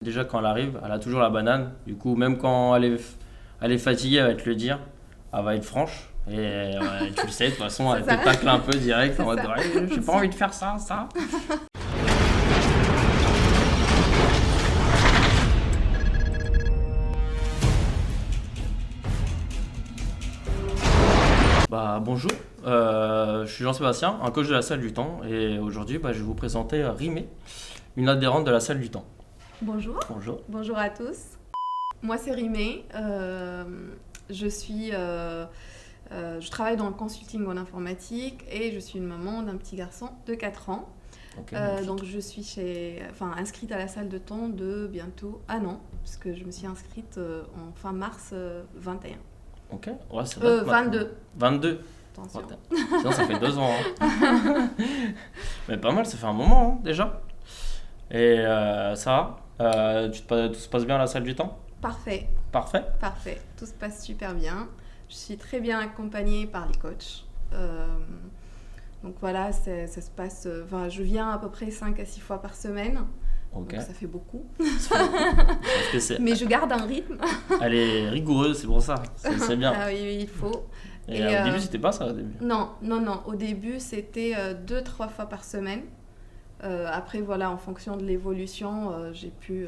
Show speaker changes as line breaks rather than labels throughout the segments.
Déjà, quand elle arrive, elle a toujours la banane. Du coup, même quand elle est fatiguée, elle va te le dire. Elle va être franche. Et tu le sais, de toute façon,
C'est
elle
ça.
te tacle un peu direct en
C'est
mode
ça.
ouais, j'ai pas envie de faire ça. Bonjour, je suis Jean-Sébastien, un coach de la salle du temps. Et aujourd'hui, je vais vous présenter Rimé, une adhérente de la salle du temps.
Bonjour.
Bonjour.
Bonjour à tous. Moi, c'est Rimé. Je travaille dans le consulting en informatique et je suis une maman d'un petit garçon de 4 ans.
Ok,
Donc, je suis inscrite à la salle de temps de bientôt un an, puisque je me suis inscrite en fin mars 21.
ok, ouais, c'est vrai.
22.
22.
Attention.
Sinon, ça fait 2 ans. Hein. Mais pas mal, ça fait un moment hein, déjà. Et ça va tout se passe bien à la salle du temps?
Parfait.
Parfait.
Parfait. Tout se passe super bien. Je suis très bien accompagnée par les coachs. Donc voilà, ça se passe. Je viens à peu près 5 à 6 fois par semaine.
Ok.
Donc ça fait beaucoup.
Parce que
Mais je garde un rythme.
elle est rigoureuse, c'est pour ça. C'est bien.
Ah oui, il faut.
Et au début, c'était pas ça au début.
Non. Au début, c'était 2-3 fois par semaine. Après, voilà, en fonction de l'évolution, j'ai pu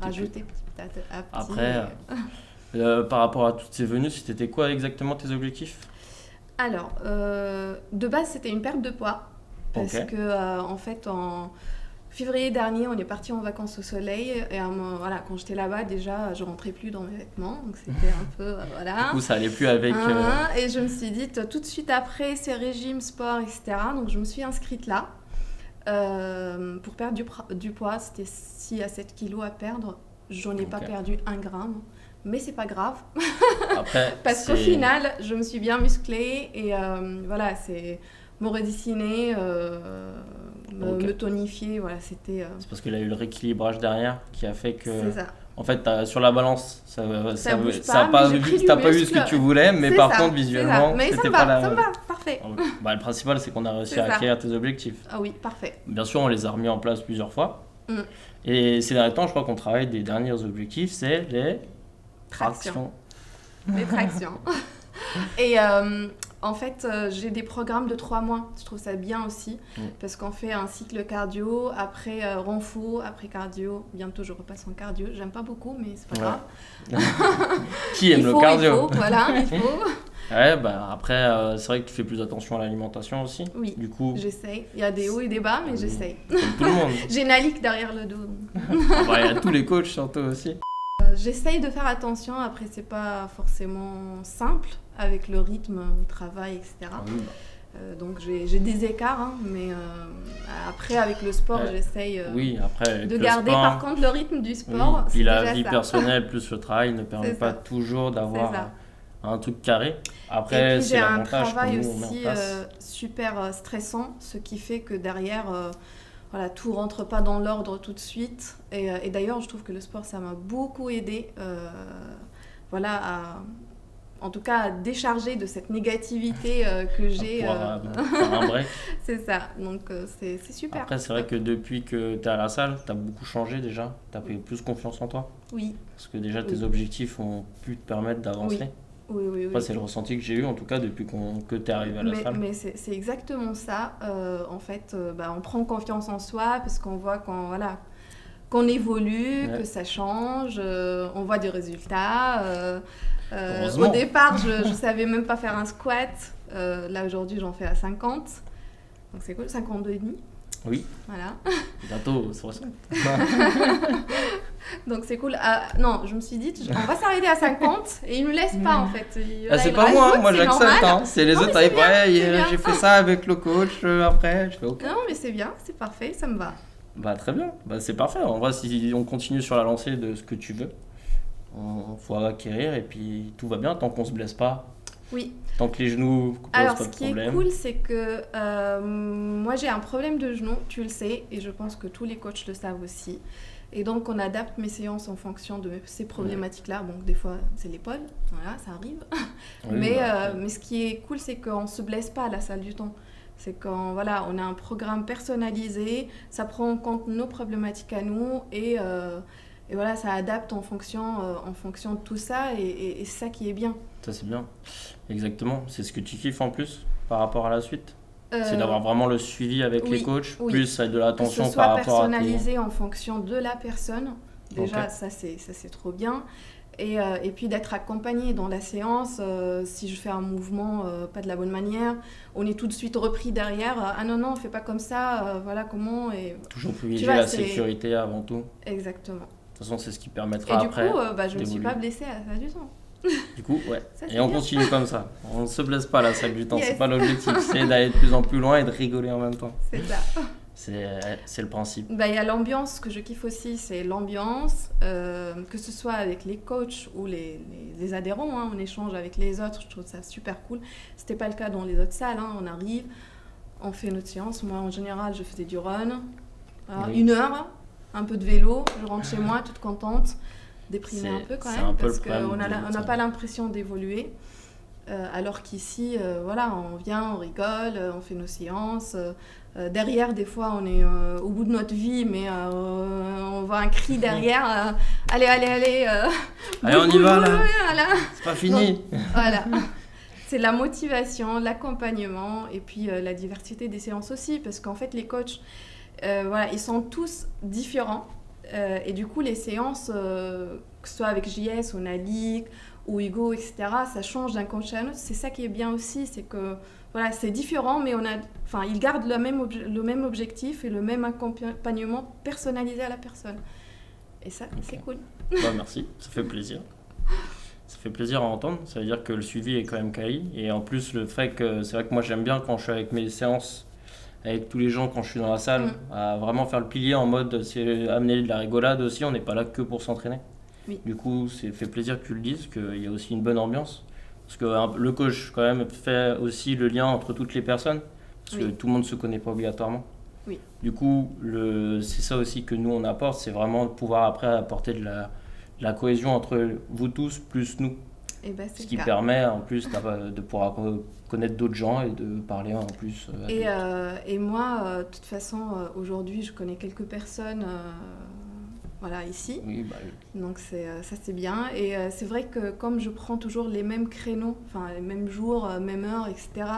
rajouter petit à petit.
Après, par rapport à toutes ces venues, c'était quoi exactement tes objectifs?
Alors, de base, c'était une perte de poids. Parce
Ok.
que, en fait, en février dernier, on est parti en vacances au soleil. Et voilà, quand j'étais là-bas, déjà, je rentrais plus dans mes vêtements. Donc, c'était un peu. Voilà.
Du coup, ça allait plus avec.
Et je me suis dit, tout de suite après, c'est régime, sport, etc. Donc, je me suis inscrite là. Pour perdre du poids, c'était 6 à 7 kilos à perdre. J'en ai pas perdu 1 gramme. Mais c'est pas grave.
Après,
Parce qu'au final, je me suis bien musclée et voilà, c'est me redessiner, me tonifier, voilà, c'était...
c'est parce qu'il y a eu le rééquilibrage derrière qui a fait que.
C'est ça.
En fait, sur la balance, ça
bouge
ça a
pas, mais j'ai pris du
t'as pas eu ce
muscle.
que tu voulais, mais
C'est
par
ça,
contre,
c'est
visuellement,
ça. Mais ça
c'était
me
pas
va, ça me va, parfait.
Le principal, c'est qu'on a réussi
C'est
à
ça.
acquérir tes objectifs.
Ah oui, parfait.
Bien sûr, on les a remis en place plusieurs fois.
Mm.
Et ces derniers temps, je crois qu'on travaille des derniers objectifs, c'est les tractions.
Les tractions. Et en fait, j'ai des programmes de 3 mois. Je trouve ça bien aussi. Parce qu'on fait un cycle cardio, après renfo, après cardio. Bientôt, je repasse en cardio. J'aime pas beaucoup, mais c'est pas grave.
Qui aime le cardio?
Il faut, voilà, il faut.
Ouais, après, c'est vrai que tu fais plus attention à l'alimentation aussi.
Oui,
du coup,
j'essaye. Il y a des hauts et des bas, mais j'essaye.
comme tout le monde.
J'ai une alique derrière le dos.
Il y a tous les coachs surtout aussi.
J'essaye de faire attention. Après, c'est pas forcément simple avec le rythme, le travail, etc.
Oui,
Donc j'ai des écarts, hein, mais après avec le sport, j'essaye
après, avec
de
le
garder
sport,
par contre le rythme du sport.
puis
c'est
la
déjà
vie
ça.
personnelle plus le travail ne permet
C'est
pas
ça.
toujours d'avoir
C'est ça.
un truc carré.
Et
Après,
puis
c'est
j'ai un
l'avantage
travail
que nous, on met en
aussi
place.
super stressant, ce qui fait que derrière, voilà, tout rentre pas dans l'ordre tout de suite. Et d'ailleurs, je trouve que le sport, ça m'a beaucoup aidé, voilà, en tout cas, à décharger de cette négativité que j'ai.
Pour faire un break.
C'est ça, donc c'est super.
Après, c'est vrai que depuis que tu es à la salle, tu as beaucoup changé déjà. Tu as pris plus confiance en toi.
Oui,
Parce que déjà, tes
Oui.
objectifs ont pu te permettre d'avancer.
oui.
Après, c'est le ressenti que j'ai eu, en tout cas, depuis que tu es arrivé à la salle.
Mais c'est exactement ça. En fait, on prend confiance en soi parce qu'on voit qu'on évolue,
Ouais.
que ça change, on voit des résultats.
Heureusement.
Au départ, je savais même pas faire un squat. Là, aujourd'hui, j'en fais à 50. Donc, c'est cool, 52 et demi.
Oui,
Voilà.
bientôt 60.
Donc, c'est cool. Non, je me suis dit, on va s'arrêter à 50 et il nous laisse pas, en fait.
C'est
Il
pas moi,
rajoute,
moi
c'est
j'accepte.
normal.
C'est les
Non,
autres,
mais c'est bien,
ouais,
c'est bien.
j'ai fait ça avec le coach après. Je fais ok.
Non, mais c'est bien, c'est parfait, ça me va.
Très bien, c'est parfait. En vrai, si on continue sur la lancée de ce que tu veux, on faut acquérir et puis tout va bien tant qu'on se blesse pas,
Oui.
tant que les genoux posent
Alors,
pas
ce
de
qui est
problème.
cool, c'est que moi, j'ai un problème de genou, tu le sais, et je pense que tous les coachs le savent aussi. Et donc, on adapte mes séances en fonction de ces problématiques-là. Bon, des fois, c'est l'épaule, voilà, ça arrive.
Oui,
Mais ce qui est cool, c'est qu'on ne se blesse pas à la salle du temps. C'est quand voilà, on a un programme personnalisé, ça prend en compte nos problématiques à nous et voilà, ça adapte en fonction de tout ça et c'est ça qui est bien.
Ça, c'est bien. Exactement. C'est ce que tu kiffes en plus par rapport à la suite. C'est
Euh,
d'avoir vraiment le suivi avec les
oui,
coachs,
oui.
plus de
Que
l'attention
ce
par
soit
rapport à tes...
personnalisé en fonction de la personne, déjà
Ok.
ça c'est trop bien. Et puis d'être accompagné dans la séance, si je fais un mouvement pas de la bonne manière, on est tout de suite repris derrière. Ah non, non, on fait pas comme ça, voilà comment. Et...
Toujours
Tu
privilégier
vois,
la
c'est
sécurité avant tout. De
exactement.
toute façon, c'est ce qui
Et
permettra
du coup,
après
je me suis
d'évoluer.
pas blessée à la fin du temps.
Du coup, ouais.
Ça,
Et
c'est
on
bien.
continue comme ça. On ne se blesse pas à la salle du temps.
Yes.
C'est pas l'objectif. C'est d'aller de plus en plus loin et de rigoler en même temps.
C'est ça.
C'est le principe.
Bah, il y a l'ambiance, ce que je kiffe aussi, c'est l'ambiance, que ce soit avec les coachs ou les adhérents, hein, on échange avec les autres, je trouve ça super cool. C'était pas le cas dans les autres salles, hein, on arrive, on fait notre séance. Moi, en général, je faisais du run, voilà,
Oui.
1 heure, un peu de vélo, je rentre chez moi toute contente, déprimée un peu quand
C'est
même,
un peu
parce
le problème
qu'on
de
n'a
notre-
pas l'impression d'évoluer. Alors qu'ici, voilà, on vient, on rigole, on fait nos séances. Derrière, des fois, on est au bout de notre vie, mais on voit un cri derrière. Allez, allez, allez.
Allez, on y
boule,
va
boule,
là.
voilà.
C'est pas fini.
Voilà. C'est la motivation, l'accompagnement et puis la diversité des séances aussi, parce qu'en fait, les coachs, voilà, ils sont tous différents. Et du coup, les séances, que ce soit avec JS ou Nalik ou Hugo, etc., ça change d'un coach à un autre. C'est ça qui est bien aussi, c'est que voilà, c'est différent, mais ils gardent le même objectif et le même accompagnement personnalisé à la personne. Et ça,
Ok.
c'est cool.
Bah, merci, ça fait plaisir. Ça fait plaisir à entendre. Ça veut dire que le suivi est quand même quali. Et en plus, le fait que c'est vrai que moi j'aime bien quand je suis avec mes séances, avec tous les gens quand je suis dans la salle, à vraiment faire le pilier en mode c'est amener de la rigolade aussi. On n'est pas là que pour s'entraîner.
Oui.
Du coup, c'est fait plaisir que tu le dises, qu'il y a aussi une bonne ambiance. Parce que le coach, quand même, fait aussi le lien entre toutes les personnes. Parce que
Oui.
tout le monde ne se connaît pas obligatoirement.
Oui.
Du coup, c'est ça aussi que nous, on apporte. C'est vraiment de pouvoir après apporter de la cohésion entre vous tous plus nous.
Et ben,
Ce
c'est
qui
le cas.
permet en plus de pouvoir connaître d'autres gens et de parler en plus.
Et moi, de toute façon, aujourd'hui, je connais quelques personnes voilà, ici.
Oui, bah,
Donc ça c'est bien. Et c'est vrai que comme je prends toujours les mêmes créneaux, enfin les mêmes jours, même heure, etc.,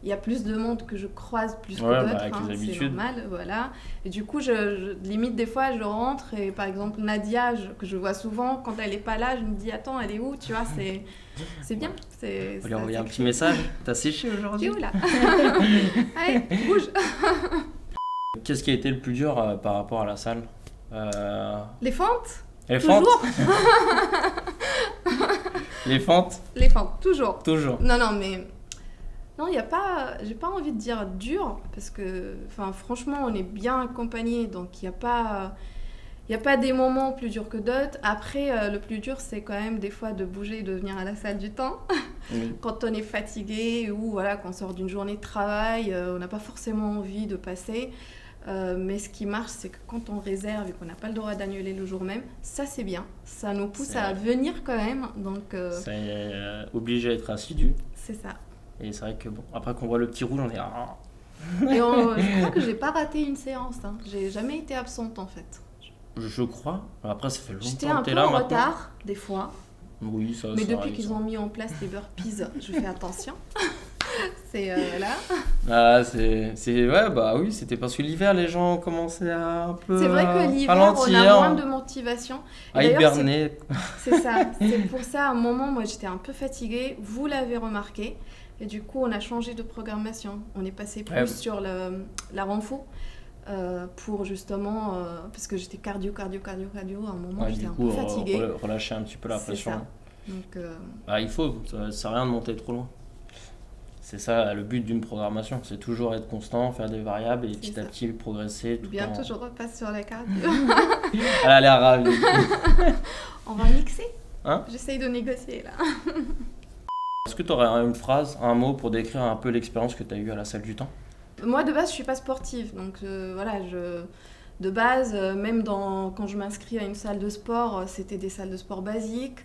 il y a plus de monde que je croise plus que
Ouais, bah,
d'autres,
avec les
c'est
habitudes.
normal, voilà. Et du coup, limite des fois, je rentre et par exemple Nadia, que je vois souvent, quand elle est pas là, je me dis attends, elle est où? Tu vois, c'est bien.
on va lui envoyer un petit message. T'as séché
Tu es
aujourd'hui?
où là? Allez, bouge.
Qu'est-ce qui a été le plus dur par rapport à la salle?
Les fentes?
Les fentes?
Toujours.
Les fentes?
Les fentes, toujours.
Toujours.
Non, non, mais non, il y a pas. J'ai pas envie de dire dur parce que, enfin, franchement, on est bien accompagnés, donc il y a pas. Il n'y a pas des moments plus durs que d'autres. Après, le plus dur, c'est quand même des fois de bouger et de venir à la salle du temps.
Oui.
Quand on est fatigué ou voilà, qu'on sort d'une journée de travail, on n'a pas forcément envie de passer. Mais ce qui marche, c'est que quand on réserve et qu'on n'a pas le droit d'annuler le jour même, ça c'est bien. Ça nous pousse
C'est-
à venir quand même. Donc
C'est obligé d'être assidu.
c'est ça.
Et c'est vrai que bon, après qu'on voit le petit rouge, on est ah.
Et je crois que j'ai pas raté une séance. Hein. J'ai jamais été absente en fait.
Je crois. Après, ça fait
J'étais
longtemps
un
que t'es
peu
là
en
maintenant.
retard des fois.
Oui, ça.
Mais
ça
depuis
arrive,
qu'ils
ça.
ont mis en place les burpees, je fais attention. C'est là.
Ah, ouais, bah oui, c'était parce que l'hiver, les gens commençaient à un peu
C'est vrai que l'hiver, on
ralentir,
a moins de motivation.
à
Et d'ailleurs,
hiberner.
c'est ça. C'est pour ça, à un moment, moi, j'étais un peu fatiguée. Vous l'avez remarqué. Et du coup, on a changé de programmation. On est passé plus
Ouais.
sur la renfo. Pour justement, parce que j'étais cardio, à un moment,
Ouais,
j'étais
du
un
coup,
peu fatiguée.
relâcher un petit peu la
C'est
pression.
ça. Donc,
Bah, il faut, ça sert à rien de monter trop loin. C'est ça le but d'une programmation, c'est toujours être constant, faire des variables et
C'est
petit à
ça.
petit progresser. Tout
bientôt,
en...
je repasse sur la cardio.
Elle a l'air ravie.
On va mixer.
Hein?
J'essaye de négocier là.
Est-ce que tu aurais une phrase, un mot pour décrire un peu l'expérience que tu as eue à la salle du temps?
Moi, de base, je suis pas sportive. Donc, voilà, de base, même quand je m'inscris à une salle de sport, c'était des salles de sport basiques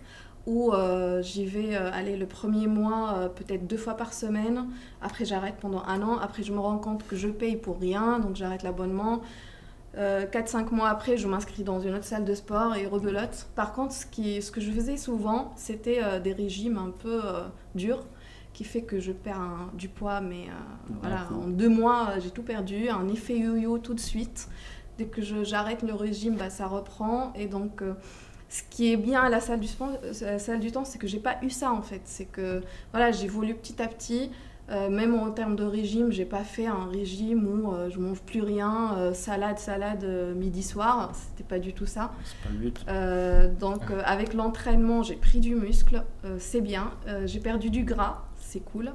où j'y vais aller le premier mois peut-être 2 fois par semaine. Après, j'arrête pendant 1 an. Après, je me rends compte que je paye pour rien, donc j'arrête l'abonnement. 4-5 mois après, je m'inscris dans une autre salle de sport et rebelote. Par contre, ce que je faisais souvent, c'était des régimes un peu durs, qui fait que je perds du poids, mais voilà, en 2 mois, j'ai tout perdu, un effet yo-yo tout de suite. Dès que j'arrête le régime, bah, ça reprend. Et donc, ce qui est bien à la salle du temps, c'est que j'ai pas eu ça en fait. C'est que voilà, j'évolue petit à petit. Même en termes de régime, j'ai pas fait un régime où je mange plus rien, salade, midi soir. C'était pas du tout ça.
C'est pas le but.
Donc avec l'entraînement, j'ai pris du muscle, c'est bien. J'ai perdu du gras, c'est cool.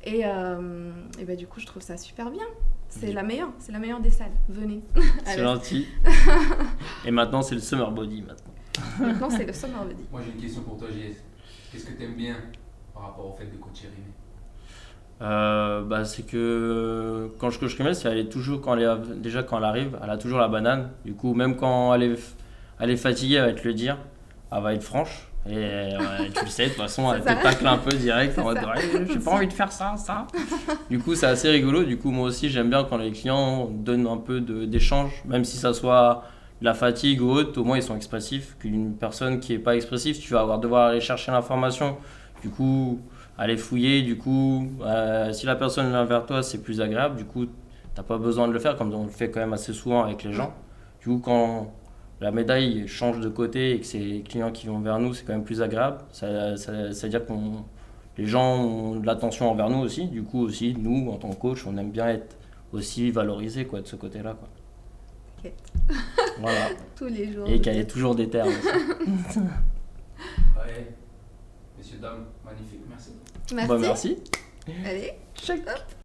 Et bah, du coup, je trouve ça super bien. C'est la meilleure des salles. Venez.
C'est gentil. Et maintenant, c'est le summer body maintenant.
Maintenant, c'est le summer body.
Moi, j'ai une question pour toi, JS. Qu'est-ce que tu aimes bien par rapport au fait de coacher Rimé?
Bah, c'est que quand je coach Rimé, c'est elle est toujours, quand elle arrive, elle a toujours la banane. Du coup, même quand elle est fatiguée, elle va te le dire. Elle va être franche. Et tu le sais, de toute façon, elle te tacle un peu direct en mode ouais, j'ai pas envie de faire ça. Du coup, c'est assez rigolo. Du coup, moi aussi, j'aime bien quand les clients donnent un peu d'échange, même si ça soit de la fatigue ou autre, au moins ils sont expressifs. Qu'une personne qui est pas expressive, tu vas devoir aller chercher l'information. Du coup, aller fouiller. Du coup, si la personne vient vers toi, c'est plus agréable. Du coup, t'as pas besoin de le faire, comme on le fait quand même assez souvent avec les gens. Du coup, quand la médaille change de côté et que c'est les clients qui vont vers nous, c'est quand même plus agréable. Ça veut dire que les gens ont de l'attention envers nous aussi. Du coup aussi, nous, en tant que coach, on aime bien être aussi valorisés de ce côté-là.
Okay.
Voilà.
Tous les jours.
Et qu'il y ait toujours des termes.
Ouais. Messieurs, dames, magnifique. Merci.
Merci.
Bah, merci.
Allez, hop.